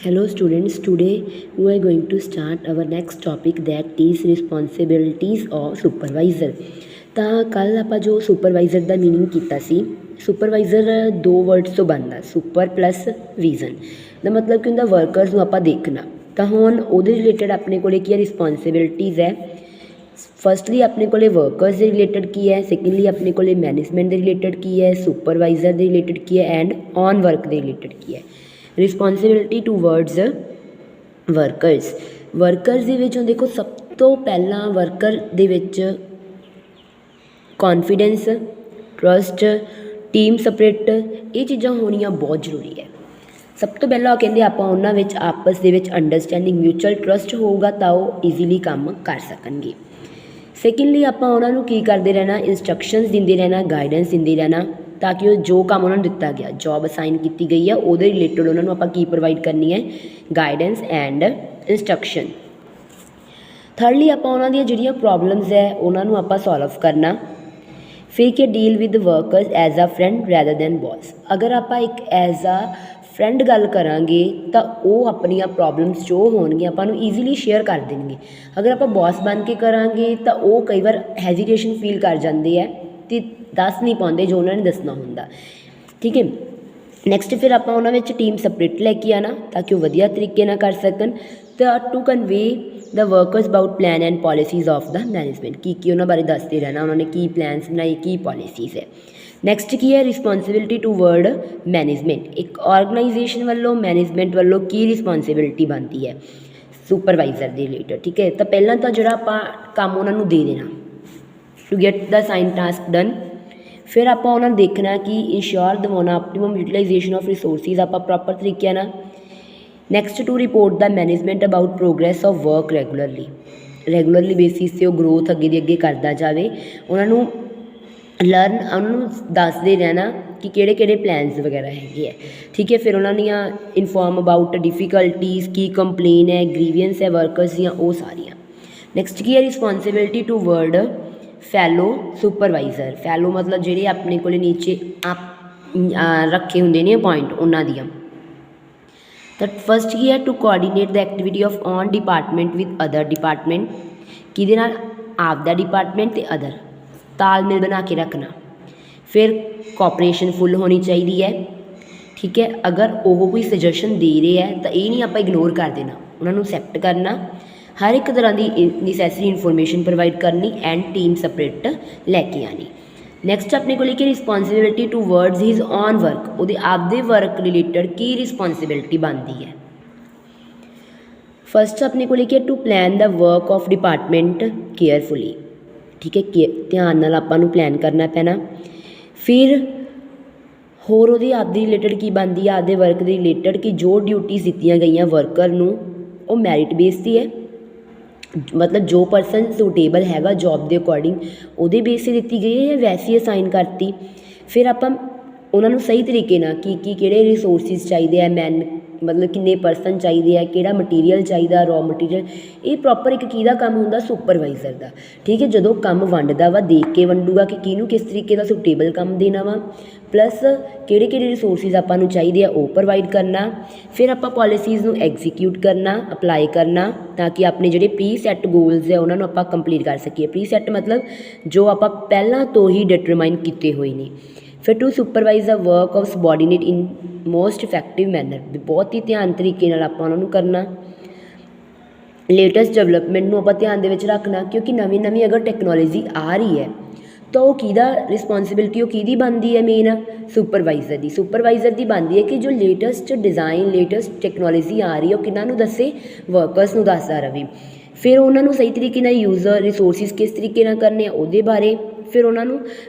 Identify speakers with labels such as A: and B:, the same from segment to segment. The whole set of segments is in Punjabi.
A: Hello students, today we are going to start our next topic that is responsibilities of supervisor। ਤਾਂ ਕੱਲ ਆਪਾਂ ਜੋ ਸੁਪਰਵਾਈਜ਼ਰ ਦਾ ਮੀਨਿੰਗ ਕੀਤਾ ਸੀ, ਸੁਪਰਵਾਈਜ਼ਰ ਦੋ ਵਰਡਸ ਤੋਂ ਬਣਦਾ, ਸੁਪਰ ਪਲੱਸ ਵਿਜ਼ਨ ਦਾ ਮਤਲਬ ਕਿ ਹੁੰਦਾ ਵਰਕਰਸ ਨੂੰ ਆਪਾਂ ਦੇਖਣਾ। ਤਾਂ ਹੁਣ ਉਹਦੇ ਰਿਲੇਟਡ ਆਪਣੇ ਕੋਲੇ ਕੀ ਹੈ, ਰਿਸਪੋਂਸੀਬਿਲਿਟੀਜ਼ ਹੈ। ਫਸਟਲੀ ਆਪਣੇ ਕੋਲੇ ਵਰਕਰਸ ਦੇ ਰਿਲੇਟਡ ਕੀ ਹੈ, ਸੈਕੰਡਲੀ ਆਪਣੇ ਕੋਲੇ ਮੈਨੇਜਮੈਂਟ ਦੇ ਰਿਲੇਟਡ ਕੀ ਹੈ, ਸੁਪਰਵਾਈਜ਼ਰ ਦੇ ਰਿਲੇਟਡ ਕੀ ਹੈ ਐਂਡ ਔਨ ਵਰਕ ਦੇ ਰਿਲੇਟਡ ਕੀ ਹੈ। ਰਿਸਪੋਂਸੀਬਿਲਿਟੀ ਟੂਵਰਡਸ ਵਰਕਰਸ ਦੇ ਵਿੱਚੋਂ ਦੇਖੋ ਸਭ ਤੋਂ ਪਹਿਲਾਂ ਵਰਕਰ ਦੇ ਵਿੱਚ ਕੌਨਫੀਡੈਂਸ, ਟਰਸਟ, ਟੀਮ ਸਪਿਰਿਟ, ਇਹ ਚੀਜ਼ਾਂ ਹੋਣੀਆਂ ਬਹੁਤ ਜ਼ਰੂਰੀ ਹੈ। ਸਭ ਤੋਂ ਪਹਿਲਾਂ ਕਹਿੰਦੇ ਆਪਾਂ ਉਹਨਾਂ ਵਿੱਚ ਆਪਸ ਦੇ ਵਿੱਚ ਅੰਡਰਸਟੈਂਡਿੰਗ, ਮਿਊਚੁਅਲ ਟਰਸਟ ਹੋਊਗਾ ਤਾਂ ਉਹ ਈਜ਼ੀਲੀ ਕੰਮ ਕਰ ਸਕਣਗੇ। ਸੈਕਿੰਡਲੀ ਆਪਾਂ ਉਹਨਾਂ ਨੂੰ ਕੀ ਕਰਦੇ ਰਹਿਣਾ, ਇੰਸਟਰਕਸ਼ਨਸ ਦਿੰਦੇ ਰਹਿਣਾ, ਗਾਈਡੈਂਸ ਦਿੰਦੇ ਰਹਿਣਾ ਤਾਂ ਕਿ ਉਹ ਜੋ ਕੰਮ ਉਹਨਾਂ ਨੂੰ ਦਿੱਤਾ ਗਿਆ, ਜੋਬ ਅਸਾਈਨ ਕੀਤੀ ਗਈ ਆ ਉਹਦੇ ਰਿਲੇਟਡ ਉਹਨਾਂ ਨੂੰ ਆਪਾਂ ਕੀ ਪ੍ਰੋਵਾਈਡ ਕਰਨੀ ਹੈ, ਗਾਈਡੈਂਸ ਐਂਡ ਇੰਸਟਰਕਸ਼ਨ। ਥਰਡਲੀ ਆਪਾਂ ਉਹਨਾਂ ਦੀਆਂ ਜਿਹੜੀਆਂ ਪ੍ਰੋਬਲਮਸ ਹੈ ਉਹਨਾਂ ਨੂੰ ਆਪਾਂ ਸੋਲਵ ਕਰਨਾ। ਫਿਰ ਕਿ deal with workers as a friend rather than boss. ਅਗਰ ਆਪਾਂ ਇੱਕ ਐਜ਼ ਅ ਫਰੈਂਡ ਗੱਲ ਕਰਾਂਗੇ ਤਾਂ ਉਹ ਆਪਣੀਆਂ ਪ੍ਰੋਬਲਮਸ ਜੋ ਹੋਣਗੀਆਂ ਆਪਾਂ ਨੂੰ ਈਜ਼ੀਲੀ ਸ਼ੇਅਰ ਕਰ ਦੇਣਗੇ। ਅਗਰ ਆਪਾਂ ਬੌਸ ਬਣ ਕੇ ਕਰਾਂਗੇ ਤਾਂ ਉਹ ਕਈ ਵਾਰ ਹੈਜ਼ੀਟੇਸ਼ਨ ਫੀਲ ਕਰ ਜਾਂਦੇ ਹੈ ਅਤੇ ਦੱਸ ਨਹੀਂ ਪਾਉਂਦੇ ਜੋ ਉਹਨਾਂ ਨੇ ਦੱਸਣਾ ਹੁੰਦਾ। ਠੀਕ ਹੈ, ਨੈਕਸਟ ਫਿਰ ਆਪਾਂ ਉਹਨਾਂ ਵਿੱਚ ਟੀਮ ਸਪਰਿਟ ਲੈ ਕੇ ਆਉਣਾ ਤਾਂ ਕਿ ਉਹ ਵਧੀਆ ਤਰੀਕੇ ਨਾਲ ਕਰ ਸਕਣ। ਤਾਂ to convey the workers about plan and policies of the management, ਕੀ ਉਹਨਾਂ ਬਾਰੇ ਦੱਸਦੇ ਰਹਿਣਾ, ਉਹਨਾਂ ਨੇ ਕੀ ਪਲਾਨਸ ਬਣਾਏ, ਕੀ ਪੋਲਿਸੀਜ਼ ਹੈ। ਨੈਕਸਟ ਕੀ ਹੈ, ਰਿਸਪੋਂਸੀਬਿਲਿਟੀ ਟੂਵਰਡ ਮੈਨੇਜਮੈਂਟ। ਇੱਕ ਔਰਗਨਾਈਜੇਸ਼ਨ ਵੱਲੋਂ ਮੈਨੇਜਮੈਂਟ ਵੱਲੋਂ ਕੀ ਰਿਸਪੋਂਸੀਬਿਲਿਟੀ ਬਣਦੀ ਹੈ ਸੁਪਰਵਾਈਜ਼ਰ ਦੇ ਰਿਲੇਟਡ। ਠੀਕ ਹੈ, ਤਾਂ ਪਹਿਲਾਂ ਤਾਂ ਜਿਹੜਾ ਆਪਾਂ ਕੰਮ ਉਹਨਾਂ ਨੂੰ ਦੇ ਦੇਣਾ to get the assigned task done. ਫਿਰ ਆਪਾਂ ਉਹਨਾਂ ਨੂੰ ਦੇਖਣਾ ਕਿ ਇੰਸ਼ੋਰ ਦਿਵਾਉਣਾ ਆਪਟੀਮਮ ਯੂਟੀਲਾਈਜੇਸ਼ਨ ਆਫ ਰਿਸੋਰਸਿਸ ਆਪਾਂ ਪ੍ਰੋਪਰ ਤਰੀਕੇ ਨਾਲ। Next to report the management about progress of work regularly basis 'ਤੇ ਉਹ ਗਰੋਥ ਅੱਗੇ ਦੀ ਅੱਗੇ ਕਰਦਾ ਜਾਵੇ। ਉਹਨਾਂ ਨੂੰ ਉਹਨਾਂ ਨੂੰ ਦੱਸਦੇ ਰਹਿਣਾ ਕਿ ਕਿਹੜੇ ਕਿਹੜੇ ਪਲਾਨਸ ਵਗੈਰਾ ਹੈਗੇ ਹੈ। ਠੀਕ ਹੈ, ਫਿਰ ਉਹਨਾਂ ਦੀਆਂ ਇਨਫੋਰਮ ਅਬਾਊਟ ਡਿਫੀਕਲਟੀਜ਼, ਕੀ ਕੰਪਲੇਨ ਹੈ, ਗ੍ਰੀਵੀਅੰਸ ਹੈ ਵਰਕਰਸ ਦੀਆਂ, ਉਹ ਸਾਰੀਆਂ। ਨੈਕਸਟ ਕੀ ਹੈ, ਰਿਸਪੋਂਸੀਬਿਲਿਟੀ ਟੂਵਰਡ ਫੈਲੋ ਸੁਪਰਵਾਈਜ਼ਰ। ਫੈਲੋ ਮਤਲਬ ਜਿਹੜੇ ਆਪਣੇ ਕੋਲ ਨੀਚੇ ਰੱਖੇ ਹੁੰਦੇ ਨੇ ਪੁਆਇੰਟ ਉਹਨਾਂ ਦੀਆਂ। ਤਾਂ ਫਸਟ ਕੀ ਹੈ, to coordinate the activity of own department with other department. ਕਿਹਦੇ ਨਾਲ, ਆਪਦਾ ਡਿਪਾਰਟਮੈਂਟ ਅਤੇ ਅਦਰ, ਤਾਲਮੇਲ ਬਣਾ ਕੇ ਰੱਖਣਾ। ਫਿਰ ਕੋਆਪਰੇਸ਼ਨ ਫੁੱਲ ਹੋਣੀ ਚਾਹੀਦੀ ਹੈ। ਠੀਕ ਹੈ, ਅਗਰ ਉਹ ਕੋਈ ਸੁਜੈਸ਼ਨ ਦੇ ਰਹੇ ਹੈ ਤਾਂ ਇਹ ਨਹੀਂ ਆਪਾਂ ਇਗਨੋਰ ਕਰ ਦੇਣਾ, ਉਹਨਾਂ ਨੂੰ ਐਕਸੈਪਟ ਕਰਨਾ। ਹਰ ਇੱਕ ਤਰ੍ਹਾਂ ਦੀ ਨੈਸੈਸਰੀ ਇਨਫੋਰਮੇਸ਼ਨ ਪ੍ਰੋਵਾਈਡ ਕਰਨੀ ਐਂਡ ਟੀਮ ਸਪਰਿਟ ਲੈ ਕੇ ਆਉਣੀ। ਨੈਕਸਟ ਆਪਣੇ ਕੋਲ ਕੀ responsibility towards his own work. ਉਹਦੇ ਆਪਦੇ ਵਰਕ ਰਿਲੇਟਡ ਕੀ ਰਿਸਪੋਂਸੀਬਿਲਿਟੀ ਬਣਦੀ ਹੈ। ਫਸਟ ਆਪਣੇ ਕੋਲ ਕੀ to plan the work of department carefully. ਠੀਕ ਹੈ, ਧਿਆਨ ਨਾਲ ਆਪਾਂ ਨੂੰ ਪਲਾਨ ਕਰਨਾ ਪੈਣਾ। ਫਿਰ ਹੋਰ ਉਹਦੀ ਆਪਦੀ ਰਿਲੇਟਡ ਕੀ ਬਣਦੀ ਆ, ਆਪਦੇ ਵਰਕ ਦੇ ਰਿਲੇਟਡ ਕਿ ਜੋ ਡਿਊਟੀਜ਼ ਦਿੱਤੀਆਂ ਗਈਆਂ ਵਰਕਰ ਨੂੰ ਉਹ ਮੈਰਿਟ ਬੇਸ 'ਤੇ ਹੈ, ਮਤਲਬ ਜੋ ਪਰਸਨ ਸੂਟੇਬਲ ਹੈਗਾ ਜੋਬ ਦੇ ਅਕੋਰਡਿੰਗ ਉਹਦੇ ਬੇਸ 'ਤੇ ਦਿੱਤੀ ਗਈ ਹੈ ਜਾਂ ਵੈਸੇ ਅਸਾਈਨ ਕਰਤੀ। ਫਿਰ ਆਪਾਂ ਉਹਨਾਂ ਨੂੰ ਸਹੀ ਤਰੀਕੇ ਨਾਲ ਕਿਹੜੇ ਰਿਸੋਰਸਿਸ ਚਾਹੀਦੇ ਆ, ਮਤਲਬ ਕਿੰਨੇ ਪਰਸਨ ਚਾਹੀਦੇ ਆ, ਕਿਹੜਾ ਮਟੀਰੀਅਲ ਚਾਹੀਦਾ, ਰॉ ਮਟੀਰੀਅਲ, ਇਹ ਪ੍ਰੋਪਰ ਇੱਕ ਕਿਹਦਾ ਕੰਮ ਹੁੰਦਾ, ਸੁਪਰਵਾਈਜ਼ਰ ਦਾ। ਠੀਕ ਹੈ, ਜਦੋਂ ਕੰਮ ਵੰਡਦਾ ਵਾ ਦੇਖ ਕੇ ਵੰਡੂਗਾ ਕਿ ਕਿਹਨੂੰ ਕਿਸ ਤਰੀਕੇ ਦਾ ਸੁਟੇਬਲ ਕੰਮ ਦੇਣਾ ਵਾ, ਪਲੱਸ ਕਿਹੜੇ ਕਿਹੜੇ ਰਿਸੋਰਸਿਸ ਆਪਾਂ ਨੂੰ ਚਾਹੀਦੇ ਆ ਉਹ ਪ੍ਰੋਵਾਈਡ ਕਰਨਾ। ਫਿਰ ਆਪਾਂ ਪੋਲਿਸੀਜ਼ ਨੂੰ ਐਗਜ਼ੀਕਿਊਟ ਕਰਨਾ, ਅਪਲਾਈ ਕਰਨਾ ਤਾਂ ਕਿ ਆਪਣੇ ਜਿਹੜੇ ਪ੍ਰੀ ਸੈੱਟ ਗੋਲਸ ਹੈ ਉਹਨਾਂ ਨੂੰ ਆਪਾਂ ਕੰਪਲੀਟ ਕਰ ਸਕੀਏ। ਪ੍ਰੀ ਸੈੱਟ ਮਤਲਬ ਜੋ ਆਪਾਂ ਪਹਿਲਾਂ ਤੋਂ ਹੀ ਡਿਟਰਮਾਈਨ ਕੀਤੇ ਹੋਏ ਨੇ। ਫਿਰ to supervise the work of subordinate in most effective manner, ਬਹੁਤ ਹੀ ਧਿਆਨ ਤਰੀਕੇ ਨਾਲ ਆਪਾਂ ਉਹਨਾਂ ਨੂੰ ਕਰਨਾ। ਲੇਟੈਸਟ ਡਿਵੈਲਪਮੈਂਟ ਨੂੰ ਆਪਾਂ ਧਿਆਨ ਦੇ ਵਿੱਚ ਰੱਖਣਾ ਕਿਉਂਕਿ ਨਵੀਂ ਅਗਰ ਟੈਕਨੋਲੋਜੀ ਆ ਰਹੀ ਹੈ ਤਾਂ ਉਹ ਕਿਹਦਾ ਰਿਸਪੋਂਸੀਬਿਲਿਟੀ, ਉਹ ਕਿਹਦੀ ਬਣਦੀ ਹੈ, ਮੇਨ ਸੁਪਰਵਾਈਜ਼ਰ ਦੀ ਬਣਦੀ ਹੈ ਕਿ ਜੋ ਲੇਟੈਸਟ ਡਿਜ਼ਾਈਨ, ਲੇਟੈਸਟ ਟੈਕਨੋਲੋਜੀ ਆ ਰਹੀ ਹੈ ਉਹ ਕਿਹਨਾਂ ਨੂੰ ਦੱਸੇ, ਵਰਕਰਸ ਨੂੰ ਦੱਸਦਾ ਰਹੇ। ਫਿਰ ਉਹਨਾਂ ਨੂੰ ਸਹੀ ਤਰੀਕੇ ਨਾਲ ਯੂਜ਼ਰ ਰਿਸੋਰਸਿਸ ਕਿਸ ਤਰੀਕੇ ਨਾਲ ਕਰਨੇ ਆ ਉਹਦੇ ਬਾਰੇ, ਫਿਰ ਉਹਨਾਂ ਨੂੰ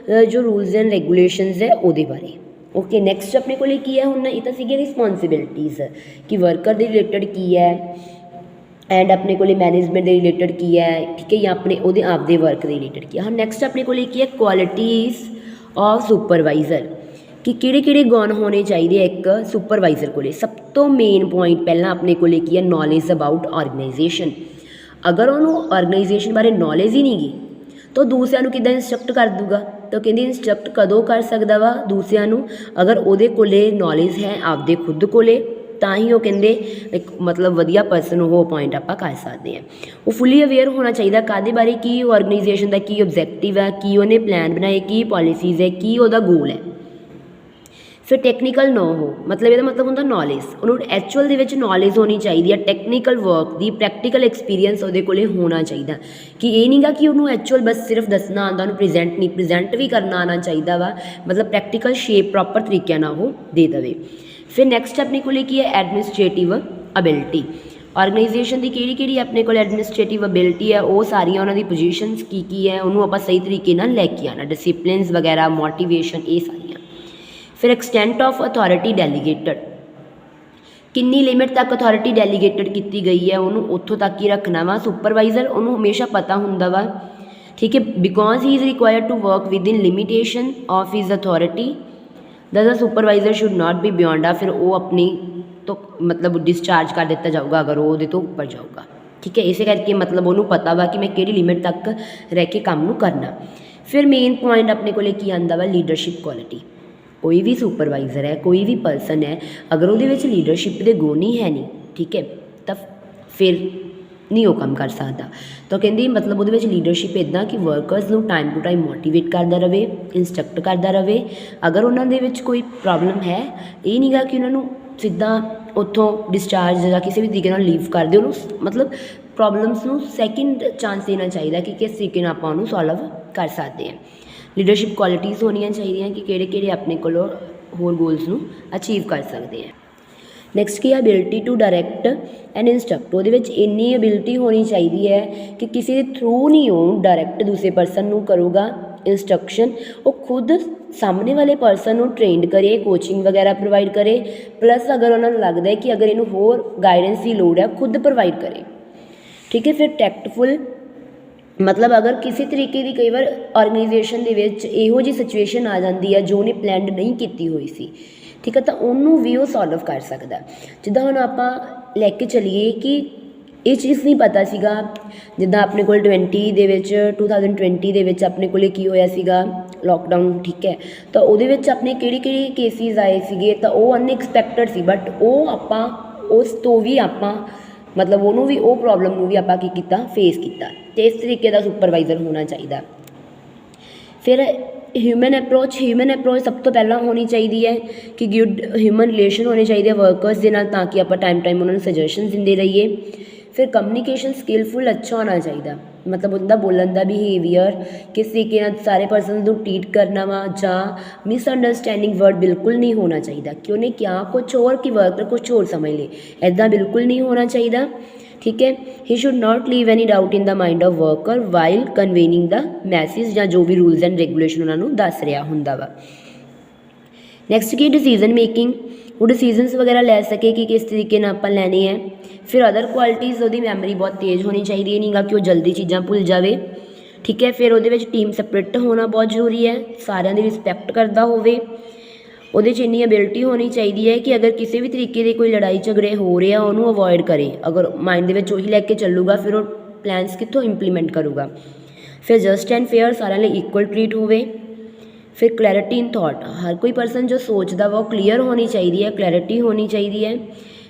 A: ਜੋ ਰੂਲਸ ਐਂਡ ਰੈਗੂਲੇਸ਼ਨਸ ਹੈ ਉਹਦੇ ਬਾਰੇ। ਓਕੇ, ਨੈਕਸਟ ਆਪਣੇ ਕੋਲ ਕੀ ਹੈ, ਹੁਣ ਇਹ ਤਾਂ ਸੀਗੇ ਰਿਸਪੋਂਸੀਬਿਲਿਟੀਜ਼ ਕਿ ਵਰਕਰ ਦੇ ਰਿਲੇਟਡ ਕੀ ਹੈ ਐਂਡ ਆਪਣੇ ਕੋਲ ਮੈਨੇਜਮੈਂਟ ਦੇ ਰਿਲੇਟਡ ਕੀ ਹੈ। ਠੀਕ ਹੈ, ਜਾਂ ਆਪਣੇ ਉਹਦੇ ਆਪਦੇ ਵਰਕ ਦੇ ਰਿਲੇਟਡ ਕੀ ਹੈ। ਹੁਣ ਨੈਕਸਟ ਆਪਣੇ ਕੋਲ ਕੀ ਹੈ, ਕੁਆਲਿਟੀਜ਼ ਆਫ ਸੁਪਰਵਾਈਜ਼ਰ ਕਿ ਕਿਹੜੇ ਕਿਹੜੇ ਗੁਣ ਹੋਣੇ ਚਾਹੀਦੇ ਆ ਇੱਕ ਸੁਪਰਵਾਈਜ਼ਰ ਕੋਲ। ਸਭ ਤੋਂ ਮੇਨ ਪੁਆਇੰਟ ਪਹਿਲਾਂ ਆਪਣੇ ਕੋਲ ਕੀ ਹੈ, ਨੌਲੇਜ ਅਬਾਊਟ ਆਰਗਨਾਈਜੇਸ਼ਨ। ਅਗਰ ਉਹਨੂੰ ਆਰਗਨਾਈਜੇਸ਼ਨ ਬਾਰੇ ਨੌਲੇਜ ਹੀ ਨਹੀਂ ਗੀ ਤਾਂ ਦੂਸਰਿਆਂ ਨੂੰ ਕਿੱਦਾਂ ਇੰਸਟਰਕਟ ਕਰ ਦੂਗਾ। ਤਾਂ ਕਹਿੰਦੀ ਇੰਸਟਰਕਟ ਕਦੋਂ ਕਰ ਸਕਦਾ ਵਾ ਦੂਸਰਿਆਂ ਨੂੰ, ਅਗਰ ਉਹਦੇ ਕੋਲੇ ਨੌਲੇਜ ਹੈ ਆਪਦੇ ਖੁਦ ਕੋਲੇ ਤਾਂ ਹੀ ਉਹ ਕਹਿੰਦੇ ਇੱਕ ਮਤਲਬ ਵਧੀਆ ਪਰਸਨ ਉਹ ਅਪੋਇੰਟ ਆਪਾਂ ਕਰ ਸਕਦੇ ਹਾਂ। ਉਹ ਫੁੱਲੀ ਅਵੇਅਰ ਹੋਣਾ ਚਾਹੀਦਾ ਕਾਹਦੇ ਬਾਰੇ, ਕੀ ਆਰਗੇਨਾਈਜੇਸ਼ਨ ਦਾ ਕੀ ਓਬਜੈਕਟਿਵ ਹੈ, ਕੀ ਉਹਨੇ ਪਲਾਨ ਬਣਾਏ, ਕੀ ਪੋਲਿਸੀਜ਼ ਹੈ, ਕੀ ਉਹਦਾ ਗੋਲ ਹੈ। ਫਿਰ ਟੈਕਨੀਕਲ ਨਾ ਹੋ, ਮਤਲਬ ਇਹਦਾ ਮਤਲਬ ਹੁੰਦਾ ਨੌਲੇਜ, ਉਹਨੂੰ ਐਕਚੁਅਲ ਦੇ ਵਿੱਚ ਨੌਲੇਜ ਹੋਣੀ ਚਾਹੀਦੀ ਹੈ ਟੈਕਨੀਕਲ ਵਰਕ ਦੀ, ਪ੍ਰੈਕਟੀਕਲ ਐਕਸਪੀਰੀਅੰਸ ਉਹਦੇ ਕੋਲ ਹੋਣਾ ਚਾਹੀਦਾ ਕਿ ਇਹ ਨਹੀਂਗਾ ਕਿ ਉਹਨੂੰ ਐਕਚੁਅਲ ਬਸ ਸਿਰਫ ਦੱਸਣਾ ਆਉਂਦਾ, ਉਹਨੂੰ ਪ੍ਰੈਜੈਂਟ ਨਹੀਂ, ਪ੍ਰੈਜੈਂਟ ਵੀ ਕਰਨਾ ਆਉਣਾ ਚਾਹੀਦਾ ਵਾ, ਮਤਲਬ ਪ੍ਰੈਕਟੀਕਲ ਸ਼ੇਪ ਪ੍ਰੋਪਰ ਤਰੀਕੇ ਨਾਲ ਉਹ ਦੇ ਦੇਵੇ। ਫਿਰ ਨੈਕਸਟ ਆਪਣੇ ਕੋਲ ਕੀ ਹੈ, ਐਡਮਿਨਿਸਟ੍ਰੇਟਿਵ ਅਬਿਲਿਟੀ। ਆਰਗੇਨਾਈਜੇਸ਼ਨ ਦੀ ਕਿਹੜੀ ਕਿਹੜੀ ਆਪਣੇ ਕੋਲ ਐਡਮਿਨਿਸਟ੍ਰੇਟਿਵ ਅਬਿਲਿਟੀ ਹੈ, ਉਹ ਸਾਰੀਆਂ ਉਹਨਾਂ ਦੀ ਪੋਜੀਸ਼ਨਸ ਕੀ ਹੈ, ਉਹਨੂੰ ਆਪਾਂ ਸਹੀ ਤਰੀਕੇ ਨਾਲ ਲੈ ਕੇ ਆਉਣਾ, ਡਿਸਿਪਲਿਨਸ ਵਗੈਰਾ, ਮੋਟੀਵੇਸ਼ਨ, ਇਹ ਸਾਰੀਆਂ। ਫਿਰ ਐਕਸਟੈਂਟ ਆਫ ਅਥੋਰਿਟੀ ਡੈਲੀਗੇਟਡ, ਕਿੰਨੀ ਲਿਮਿਟ ਤੱਕ ਅਥੋਰਿਟੀ ਡੈਲੀਗੇਟਡ ਕੀਤੀ ਗਈ ਹੈ, ਉਹਨੂੰ ਉੱਥੋਂ ਤੱਕ ਹੀ ਰੱਖਣਾ ਵਾ। ਸੁਪਰਵਾਈਜ਼ਰ ਉਹਨੂੰ ਹਮੇਸ਼ਾ ਪਤਾ ਹੁੰਦਾ ਵਾ, ਠੀਕ ਹੈ, because he is required to work within limitation of his authority the supervisor should not be beyond ਆ, ਫਿਰ ਉਹ ਆਪਣੀ ਤੋਂ ਮਤਲਬ ਡਿਸਚਾਰਜ ਕਰ ਦਿੱਤਾ ਜਾਊਗਾ ਅਗਰ ਉਹ ਉਹਦੇ ਤੋਂ ਉੱਪਰ ਜਾਊਗਾ, ਠੀਕ ਹੈ। ਇਸੇ ਕਰਕੇ ਮਤਲਬ ਉਹਨੂੰ ਪਤਾ ਵਾ ਕਿ ਮੈਂ ਕਿਹੜੀ ਲਿਮਿਟ ਤੱਕ ਰਹਿ ਕੇ ਕੰਮ ਨੂੰ ਕਰਨਾ। ਫਿਰ ਮੇਨ ਪੁਆਇੰਟ ਆਪਣੇ ਕੋਲ ਕੀ ਆਉਂਦਾ ਵਾ, ਲੀਡਰਸ਼ਿਪ ਕੁਆਲਿਟੀ। ਕੋਈ ਵੀ ਸੁਪਰਵਾਈਜ਼ਰ ਹੈ, ਕੋਈ ਵੀ ਪਰਸਨ ਹੈ, ਅਗਰ ਉਹਦੇ ਵਿੱਚ ਲੀਡਰਸ਼ਿਪ ਦੇ ਗੁਣ ਹੀ ਹੈ ਨਹੀਂ, ਠੀਕ ਹੈ, ਤਾਂ ਫਿਰ ਨਹੀਂ ਉਹ ਕੰਮ ਕਰ ਸਕਦਾ। ਤਾਂ ਕਹਿੰਦੀ ਮਤਲਬ ਉਹਦੇ ਵਿੱਚ ਲੀਡਰਸ਼ਿਪ ਇੱਦਾਂ ਕਿ ਵਰਕਰਸ ਨੂੰ ਟਾਈਮ ਟੂ ਟਾਈਮ ਮੋਟੀਵੇਟ ਕਰਦਾ ਰਹੇ, ਇੰਸਟਰਕਟ ਕਰਦਾ ਰਹੇ। ਅਗਰ ਉਹਨਾਂ ਦੇ ਵਿੱਚ ਕੋਈ ਪ੍ਰੋਬਲਮ ਹੈ, ਇਹ ਨਹੀਂਗਾ ਕਿ ਉਹਨਾਂ ਨੂੰ ਸਿੱਧਾ ਉੱਥੋਂ ਡਿਸਚਾਰਜ ਜਾਂ ਕਿਸੇ ਵੀ ਤਰੀਕੇ ਨਾਲ ਲੀਵ ਕਰਦੇ, ਉਹਨੂੰ ਮਤਲਬ ਪ੍ਰੋਬਲਮਸ ਨੂੰ ਸੈਕਿੰਡ ਚਾਂਸ ਦੇਣਾ ਚਾਹੀਦਾ ਕਿ ਕਿਸ ਤਰੀਕੇ ਨਾਲ ਆਪਾਂ ਉਹਨੂੰ ਸੋਲਵ ਕਰ ਸਕਦੇ ਹਾਂ। ਲੀਡਰਸ਼ਿਪ ਕੁਆਲਿਟੀਜ਼ ਹੋਣੀਆਂ ਚਾਹੀਦੀਆਂ ਕਿ ਕਿਹੜੇ ਕਿਹੜੇ ਆਪਣੇ ਕੋਲੋਂ ਹੋਰ ਗੋਲਸ ਨੂੰ ਅਚੀਵ ਕਰ ਸਕਦੇ ਹਾਂ। ਨੈਕਸਟ ਕੀ ਹੈ, ਅਬਿਲਿਟੀ ਟੂ ਡਾਇਰੈਕਟ ਐਂਡ ਇੰਸਟਰਕਟ। ਉਹਦੇ ਵਿੱਚ ਇੰਨੀ ਅਬਿਲਿਟੀ ਹੋਣੀ ਚਾਹੀਦੀ ਹੈ ਕਿ ਕਿਸੇ ਦੇ ਥਰੂ ਨਹੀਂ ਉਹ ਡਾਇਰੈਕਟ ਦੂਸਰੇ ਪਰਸਨ ਨੂੰ ਕਰੂਗਾ ਇੰਸਟਰਕਸ਼ਨ, ਉਹ ਖੁਦ ਸਾਹਮਣੇ ਵਾਲੇ ਪਰਸਨ ਨੂੰ ਟ੍ਰੇਨਡ ਕਰੇ, ਕੋਚਿੰਗ ਵਗੈਰਾ ਪ੍ਰੋਵਾਈਡ ਕਰੇ, ਪਲੱਸ ਅਗਰ ਉਹਨਾਂ ਨੂੰ ਲੱਗਦਾ ਹੈ ਕਿ ਅਗਰ ਇਹਨੂੰ ਹੋਰ ਗਾਈਡੈਂਸ ਦੀ ਲੋੜ ਹੈ ਖੁਦ ਪ੍ਰੋਵਾਈਡ ਕਰੇ, ਠੀਕ ਹੈ। ਫਿਰ ਟੈਕਟਫੁਲ, ਮਤਲਬ ਅਗਰ ਕਿਸੇ ਤਰੀਕੇ ਦੀ ਕਈ ਵਾਰ ਆਰਗੇਨਾਈਜੇਸ਼ਨ ਦੇ ਵਿੱਚ ਇਹੋ ਜਿਹੀ ਸਿਚੁਏਸ਼ਨ ਆ ਜਾਂਦੀ ਹੈ ਜੋ ਉਹਨੇ ਪਲੈਨਡ ਨਹੀਂ ਕੀਤੀ ਹੋਈ ਸੀ, ਠੀਕ ਹੈ, ਤਾਂ ਉਹਨੂੰ ਵੀ ਉਹ ਸੋਲਵ ਕਰ ਸਕਦਾ। ਜਿੱਦਾਂ ਹੁਣ ਆਪਾਂ ਲੈ ਕੇ ਚੱਲੀਏ ਕਿ ਇਹ ਚੀਜ਼ ਨਹੀਂ ਪਤਾ ਸੀਗਾ, ਜਿੱਦਾਂ ਆਪਣੇ ਕੋਲ 2020 ਦੇ ਵਿੱਚ ਆਪਣੇ ਕੋਲ ਕੀ ਹੋਇਆ ਸੀਗਾ, ਲੋਕਡਾਊਨ, ਠੀਕ ਹੈ, ਤਾਂ ਉਹਦੇ ਵਿੱਚ ਆਪਣੇ ਕਿਹੜੇ ਕਿਹੜੇ ਕੇਸਿਸ ਆਏ ਸੀਗੇ, ਤਾਂ ਉਹ ਅਨਐਕਸਪੈਕਟਡ ਸੀ, ਬਟ ਉਹ ਆਪਾਂ ਉਸ ਤੋਂ ਵੀ ਆਪਾਂ ਮਤਲਬ ਉਹਨੂੰ ਵੀ ਉਹ ਪ੍ਰੋਬਲਮ ਨੂੰ ਵੀ ਆਪਾਂ ਕੀ ਕੀਤਾ, ਫੇਸ ਕੀਤਾ। ਅਤੇ ਇਸ ਤਰੀਕੇ ਦਾ ਸੁਪਰਵਾਈਜ਼ਰ ਹੋਣਾ ਚਾਹੀਦਾ। ਫਿਰ ਹਿਊਮਨ ਅਪਰੋਚ ਸਭ ਤੋਂ ਪਹਿਲਾਂ ਹੋਣੀ ਚਾਹੀਦੀ ਹੈ ਕਿ ਗੁੱਡ ਹਿਊਮਨ ਰਿਲੇਸ਼ਨ ਹੋਣੇ ਚਾਹੀਦੇ ਵਰਕਰਸ ਦੇ ਨਾਲ, ਤਾਂ ਕਿ ਆਪਾਂ ਟਾਈਮ ਉਹਨਾਂ ਨੂੰ ਸੁਜੈਸ਼ਨਸ ਦਿੰਦੇ ਰਹੀਏ। ਫਿਰ ਕਮਿਊਨੀਕੇਸ਼ਨ ਸਕਿੱਲਫੁਲ ਅੱਛਾ ਹੋਣਾ ਚਾਹੀਦਾ, ਮਤਲਬ ਉਹਦਾ ਬੋਲਣ ਦਾ ਬਿਹੇਵੀਅਰ, ਕਿਸ ਤਰੀਕੇ ਨਾਲ ਸਾਰੇ ਪਰਸਨ ਨੂੰ ਟਰੀਟ ਕਰਨਾ ਵਾ, ਜਾਂ ਮਿਸਅੰਡਰਸਟੈਂਡਿੰਗ ਵਰਡ ਬਿਲਕੁਲ ਨਹੀਂ ਹੋਣਾ ਚਾਹੀਦਾ ਕਿ ਉਹਨੇ ਕਿਹਾ ਕੁਛ ਹੋਰ ਕਿ ਵਰਕਰ ਕੁਛ ਹੋਰ ਸਮਝ ਲੇ, ਇੱਦਾਂ ਬਿਲਕੁਲ ਨਹੀਂ ਹੋਣਾ ਚਾਹੀਦਾ, ਠੀਕ ਹੈ। He should not leave any doubt in the mind of worker while conveying the message, ਜਾਂ ਜੋ ਵੀ ਰੂਲਸ ਐਂਡ ਰੈਗੂਲੇਸ਼ਨ ਉਹਨਾਂ ਨੂੰ ਦੱਸ ਰਿਹਾ ਹੁੰਦਾ ਵਾ। ਨੈਕਸਟ ਕੀ, ਡਿਸੀਜ਼ਨ ਮੇਕਿੰਗ, ਉਹ ਡਿਸੀਜ਼ਨਸ ਵਗੈਰਾ ਲੈ ਸਕੇ ਕਿ ਕਿਸ ਤਰੀਕੇ ਨਾਲ ਆਪਾਂ ਲੈਣੇ ਹੈ। ਫਿਰ ਅਦਰ ਕੁਆਲਿਟੀਜ਼, ਉਹਦੀ ਮੈਮਰੀ ਬਹੁਤ ਤੇਜ਼ ਹੋਣੀ ਚਾਹੀਦੀ ਹੈ, ਨਹੀਂਗਾ ਕਿ ਉਹ ਜਲਦੀ ਚੀਜ਼ਾਂ ਭੁੱਲ ਜਾਵੇ, ਠੀਕ ਹੈ। ਫਿਰ ਉਹਦੇ ਵਿੱਚ ਟੀਮ ਸਪਿਰਿਟ ਹੋਣਾ ਬਹੁਤ ਜ਼ਰੂਰੀ ਹੈ, ਸਾਰਿਆਂ ਦੀ ਰਿਸਪੈਕਟ ਕਰਦਾ ਹੋਵੇ। ਉਹਦੇ 'ਚ ਇੰਨੀ ਅਬਿਲਿਟੀ ਹੋਣੀ ਚਾਹੀਦੀ ਹੈ ਕਿ ਅਗਰ ਕਿਸੇ ਵੀ ਤਰੀਕੇ ਦੇ ਕੋਈ ਲੜਾਈ ਝਗੜੇ ਹੋ ਰਹੇ ਆ ਉਹਨੂੰ ਅਵੋਇਡ ਕਰੇ, ਅਗਰ ਮਾਈਂਡ ਦੇ ਵਿੱਚ ਉਹੀ ਲੈ ਕੇ ਚੱਲੂਗਾ ਫਿਰ ਉਹ ਪਲੈਨਸ ਕਿੱਥੋਂ ਇੰਪਲੀਮੈਂਟ ਕਰੂਗਾ। ਫਿਰ ਜਸਟ ਐਂਡ ਫੇਅਰ, ਸਾਰਿਆਂ ਲਈ ਇਕੁਅਲ ਟਰੀਟ ਹੋਵੇ। ਫਿਰ ਕਲੈਰਿਟੀ ਇਨ ਥੋਟ, ਹਰ ਕੋਈ ਪਰਸਨ ਜੋ ਸੋਚਦਾ ਵਾ ਉਹ ਕਲੀਅਰ ਹੋਣੀ ਚਾਹੀਦੀ ਹੈ, ਕਲੈਰਿਟੀ ਹੋਣੀ ਚਾਹੀਦੀ ਹੈ।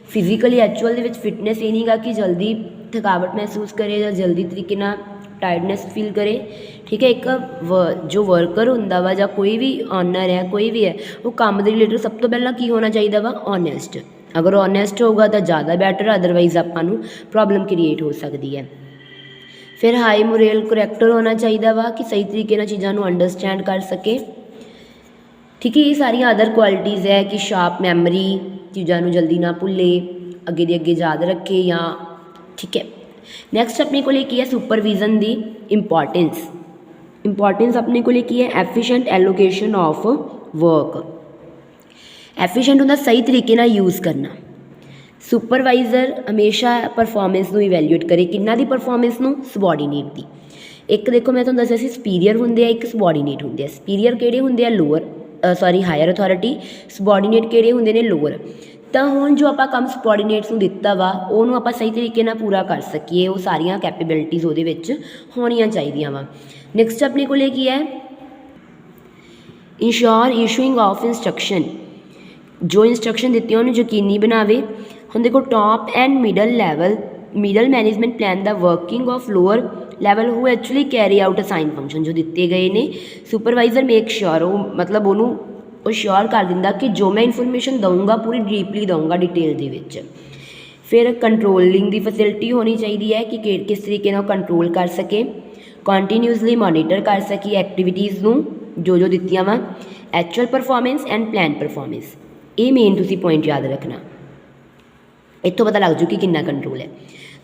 A: ਫਿਜ਼ੀਕਲੀ ਐਕਚੁਅਲ ਦੇ ਵਿੱਚ ਫਿਟਨੈਸ ਇਹ ਨਹੀਂਗਾ ਕਿ ਜਲਦੀ ਥਕਾਵਟ ਮਹਿਸੂਸ ਕਰੇ ਜਾਂ ਜਲਦੀ ਤਰੀਕੇ ਨਾਲ ਟਾਇਰਡਨੈਸ ਫੀਲ ਕਰੇ, ਠੀਕ ਹੈ। ਇੱਕ ਜੋ ਵਰਕਰ ਹੁੰਦਾ ਵਾ ਜਾਂ ਕੋਈ ਵੀ ਓਨਰ ਹੈ, ਕੋਈ ਵੀ ਹੈ, ਉਹ ਕੰਮ ਦੇ ਰਿਲੇਟਡ ਸਭ ਤੋਂ ਪਹਿਲਾਂ ਕੀ ਹੋਣਾ ਚਾਹੀਦਾ ਵਾ, ਓਨੈਸਟ। ਅਗਰ ਓਨੈਸਟ ਹੋਊਗਾ ਤਾਂ ਜ਼ਿਆਦਾ ਬੈਟਰ, ਅਦਰਵਾਈਜ਼ ਆਪਾਂ ਨੂੰ ਪ੍ਰੋਬਲਮ ਕ੍ਰੀਏਟ ਹੋ ਸਕਦੀ ਹੈ। ਫਿਰ ਹਾਈ ਮੋਰਲ ਕਰੈਕਟਰ ਹੋਣਾ ਚਾਹੀਦਾ ਵਾ ਕਿ ਸਹੀ ਤਰੀਕੇ ਨਾਲ ਚੀਜ਼ਾਂ ਨੂੰ ਅੰਡਰਸਟੈਂਡ ਕਰ ਸਕੇ, ਠੀਕ ਹੈ। ਇਹ ਸਾਰੀਆਂ ਅਦਰ ਕੁਆਲਿਟੀਜ਼ ਹੈ ਕਿ ਸ਼ਾਰਪ ਮੈਮਰੀ, ਚੀਜ਼ਾਂ ਨੂੰ ਜਲਦੀ ਨਾ ਭੁੱਲੇ, ਅੱਗੇ ਦੇ ਅੱਗੇ ਯਾਦ ਰੱਖੇ, ਜਾਂ ਠੀਕ ਹੈ। ਨੈਕਸਟ ਆਪਣੇ ਕੋਲ ਕੀ ਹੈ, ਸੁਪਰਵਿਜ਼ਨ ਦੀ ਇੰਪੋਰਟੈਂਸ ਆਪਣੇ ਕੋਲ ਕੀ ਹੈ, efficient allocation of work. Efficient ਹੁੰਦਾ ਸਹੀ ਤਰੀਕੇ ਨਾਲ ਯੂਜ਼ ਕਰਨਾ। ਸੁਪਰਵਾਈਜ਼ਰ ਹਮੇਸ਼ਾ ਪਰਫੋਰਮੈਂਸ ਨੂੰ ਇਵੈਲੂਏਟ ਕਰੇ, ਕਿੰਨਾ ਦੀ ਪਰਫੋਰਮੈਂਸ ਨੂੰ, ਸਬੋਰਡੀਨੇਟ ਦੀ। ਇੱਕ ਦੇਖੋ ਮੈਂ ਤੁਹਾਨੂੰ ਦੱਸਿਆ ਸੀ ਸੁਪੀਰੀਅਰ ਹੁੰਦੇ ਆ, ਇੱਕ ਸਬੋਰਡੀਨੇਟ ਹੁੰਦੇ ਆ। ਸੁਪੀਰੀਅਰ ਕਿਹੜੇ ਹੁੰਦੇ ਆ, ਹਾਇਰ ਅਥੋਰਿਟੀ। ਸਬੋਰਡੀਨੇਟ ਕਿਹੜੇ ਹੁੰਦੇ ਨੇ, ਲੋਅਰ। ਤਾਂ ਹੁਣ ਜੋ ਆਪਾਂ ਕੰਮ ਸਬੋਰਡੀਨੇਟਸ ਨੂੰ ਦਿੱਤਾ ਵਾ ਉਹਨੂੰ ਆਪਾਂ ਸਹੀ ਤਰੀਕੇ ਨਾਲ ਪੂਰਾ ਕਰ ਸਕੀਏ, ਉਹ ਸਾਰੀਆਂ ਕੈਪੇਬਿਲਿਟੀਜ਼ ਉਹਦੇ ਵਿੱਚ ਹੋਣੀਆਂ ਚਾਹੀਦੀਆਂ ਵਾ। ਨੈਕਸਟ ਆਪਣੇ ਕੋਲ ਕੀ ਹੈ, ਇੰਸ਼ੋਰ ਇਸ਼ੂਇੰਗ ਆਫ ਇੰਸਟਰਕਸ਼ਨ, जो इंस्ट्रक्शन दित्ती उन्होंने यकीनी बनावे। हुण देखो top and middle management plan the working of lower level who actually carry out assign function जो दिते गए ने सुपरवाइजर मेक श्योर वो मतलब वो श्योर कर दिंदा कि जो मैं इन्फॉर्मेशन दूँगा पूरी डीपली दूँगा डिटेल दे विच। फिर कंट्रोलिंग की फैसिलिटी होनी चाहिए है कि किस तरीके नाल कंट्रोल कर सके, कंटीन्यूअसली मॉनीटर कर सके एक्टिविटीज़ नूं जो दित्तियां वा, actual performance and plan performance. ये मेन तुसी पॉइंट याद रखना, इत्थों पता लग जू कि कितना कंट्रोल है।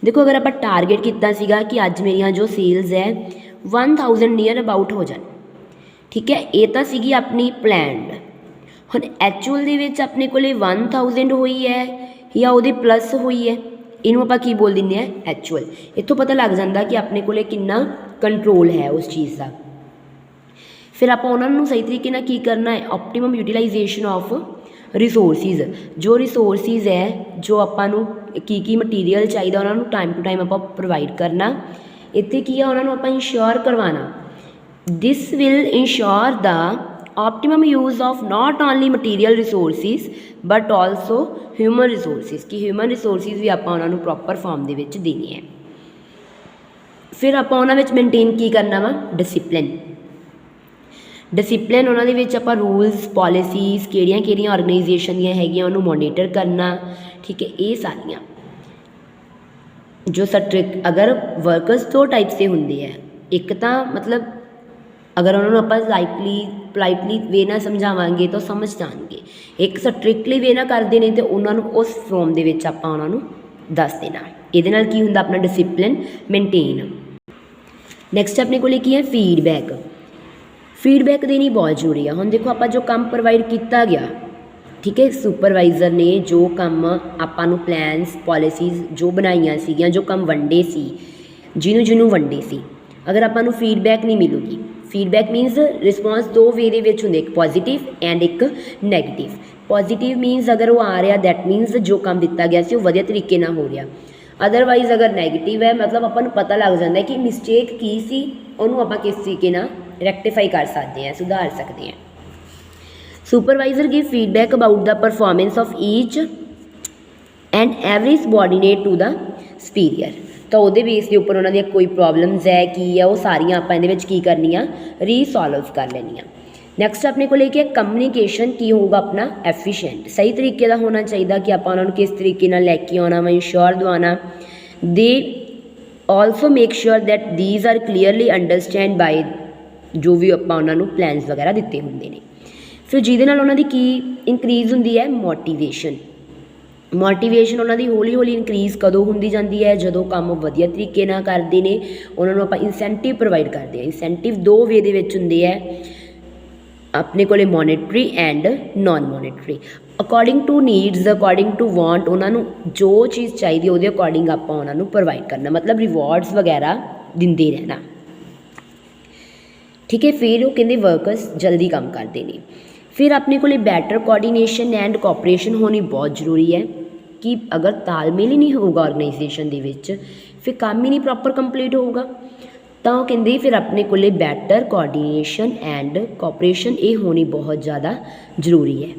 A: देखो अगर आप टारगेट कितना सीगा कि अज मेरिया जो सेल्स है 1000 नीयर अबाउट हो जाए, ठीक है, ये तो सीगी अपनी प्लैंड। हुण एक्चुअल दे विच अपने कोले 1000 हुई है या वो प्लस हुई है, इनू आपां की बोल दिंदे हैं एक्चुअल। इत्थों पता लग जाता कि अपने कोले कितना कंट्रोल है उस चीज़ का। फिर आप उन्होंने सही तरीके नाल की करना है, ऑप्टीमम यूटिलाइजेशन ऑफ रिसोर्सिज। जो रिसोर्सिज है जो आपां की मटीरियल चाहिए उन्होंने टाइम टू टाइम आप प्रोवाइड करना। इत्थे की है उन्होंने आप इंश्योर करवाना, this will ensure the optimum use of not only material resources but also human resources, कि ह्यूमन रिसोर्सिज भी आप उन्होंने प्रॉपर फॉर्म दे विच देनी है। फिर आप उन्होंने मेनटेन की करना वा डिसिपलिन उन्होंने आप रूल्स पॉलिसीज़ किहड़ियां ऑर्गेनाइजेशन दियां हैगियां उन्होंने मोनीटर करना, ठीक है। ये सारियां जो स्ट्रिक्ट अगर वर्कर्स दो टाइप से होंगे है, एक तो मतलब अगर उन्होंने आप लाइटली पोलाइटली वे ना समझावांगे तो समझ जाएंगे, एक स्ट्रिक्टली वे ना करते हैं तो उन्होंने उस फॉर्म के आप उन्होंने दस देना। ये की होंगे अपना डिसिपलिन मेनटेन। नैक्सट अपने को की है फीडबैक देनी बहुत जरूरी है। हम देखो आप जो काम प्रोवाइड किया गया, ठीक है, सुपरवाइजर ने जो काम आपां नूं प्लैनस पॉलिसीज़ जो बनाईयां सीगियां, जो काम वंडे सी जिन्हों वंडे सी, अगर आपां नूं फीडबैक नहीं मिलूगी, फीडबैक मीनस रिस्पॉन्स दो वे दे विच हुंदे, एक पॉजिटिव एंड एक नैगेटिव। पॉजिटिव मीनस अगर वो आ रहा दैट मीनस जो काम दिता गया सी वो वधिया तरीके नाल हो रहा, अदरवाइज अगर नैगेटिव है मतलब आपां नूं पता लग जाता है कि मिसटेक की सी, उन्होंने आपां किस तरीके नाल रैक्टिफाई कर सकते हैं, सुधार सकते हैं। Supervisor give feedback about the performance of each and every subordinate to the superior, तो वो बेस के उपर उन्होंने कोई प्रॉब्लम्स है कि है वो सारियां आप की करनियाँ रीसॉल्व कर लैनियाँ। नैक्सट अपने को लेके कम्यूनीकेशन की होगा अपना एफिशिएंट, सही तरीके का होना चाहिए कि आप उन्होंने किस तरीके नाल लैके आना वा, इंश्योर दवाना। They also make sure that these are clearly understand by जो भी आप उन्होंने प्लैनस वगैरह दिते होंगे ने। फिर जिहदे नाल उन्हां दी की इंक्रीज़ हुंदी है मोटिवेशन उन्होंने हौली हौली इंक्रीज़ कदों होंदी जाती है, जो काम वधिया तरीके नाल करते हैं उन्होंने आप इंसेंटिव प्रोवाइड करते हैं। इंसेंटिव दो वे दे विच हुंदे है, अपने कोले monetary and non monetary, according to needs according to want, उन्होंने जो चीज़ चाहिए वो अकॉर्डिंग आप उन्होंने प्रोवाइड करना, मतलब रिवॉर्ड्स वगैरह दिंदे रहना, ठीक है। फिर वो कहते वर्कर्स जल्दी काम करते हैं। फिर अपने को बैटर कोऑर्डिनेशन एंड कोऑपरेशन होनी बहुत जरूरी है कि अगर तालमेल ही नहीं होगा ऑर्गेनाइजेशन दे विच फिर काम ही नहीं प्रॉपर कंप्लीट होगा, तो कहते फिर अपने को बैटर कोऑर्डिनेशन एंड कोऑपरेशन ये होनी बहुत ज़्यादा जरूरी है।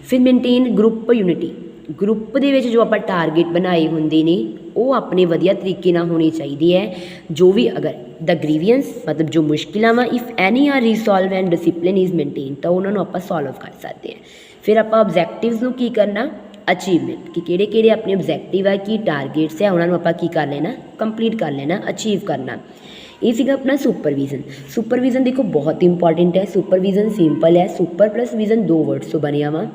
A: फिर मेनटेन ग्रुप यूनिटी, ग्रुप दे विच जो आप टारगेट बनाए होंगे ने वो अपने वधिया तरीके नाल होनी चाहिए है। जो भी अगर द ग्रीवियंस मतलब जो मुश्किल वा if any are resolve and discipline is maintain, तो उन्होंने आप सॉल्व कर सकते हैं। फिर आप ऑब्जैक्टिव्स नूं की करना, अचीवमेंट कि किहड़े अपने ऑब्जैक्टिव है कि टारगेट्स है उन्होंने आप की कर लेना, कंप्लीट कर लेना, अचीव करना। ये सीगा अपना सुपरविजन देखो बहुत इंपॉर्टेंट है। सुपरविजन सिंपल है, सुपर प्लस विजन दो वर्ड्स तो बनया वा,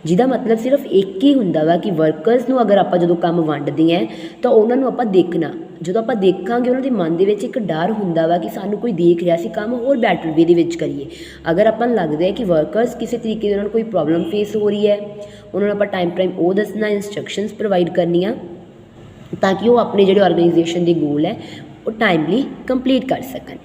A: जिहदा मतलब सिर्फ एक ही हुंदा वा कि वर्कर्स नूं अगर आप जो काम वंडदे हैं तो उन्होंने आप देखना, जो आप देखांगे उन्होंने मन दे विच एक डर हुंदा वा कि सानू कोई देख रहा सी, काम होर बैटर वे दे विच करिए। अगर अपन लगता है कि वर्कर्स किसी तरीके उन्होंने कोई प्रॉब्लम फेस हो रही है, उन्होंने आप टाइम वो दसना, इंस्ट्रक्शनस प्रोवाइड करनियाँ ताकि वो अपने जो ऑर्गेनाइजेशन के गोल है वो टाइमली कंप्लीट कर सकन।